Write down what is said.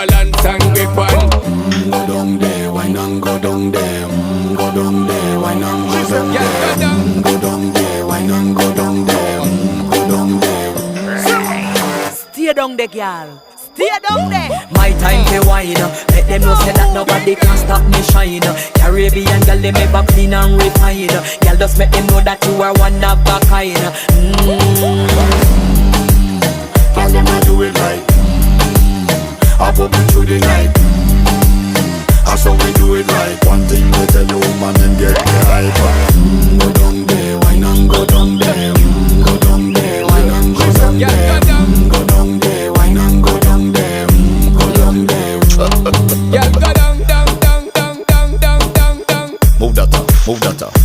balance and grip on. Go down there, why not go down there? Go down there, why not go down there? Go down there, why not go down there? Go down there. Stay down there, girl. Stay down there. My time to wine. Let them know say that nobody can stop me shine. Caribbean girl, they make up clean and refine. Girl, just make them know that you are one of a kind. Girl, them a do it right. I pop it through the night. That's how we do it right. One thing we tell you, man, and get the hype. Go down there, why not go down there? Go down there, why not go down there? Go down there, why not go down there? Go down there. Yeah, go down, down, down, down, down, down, down, down. Move that up, move that up.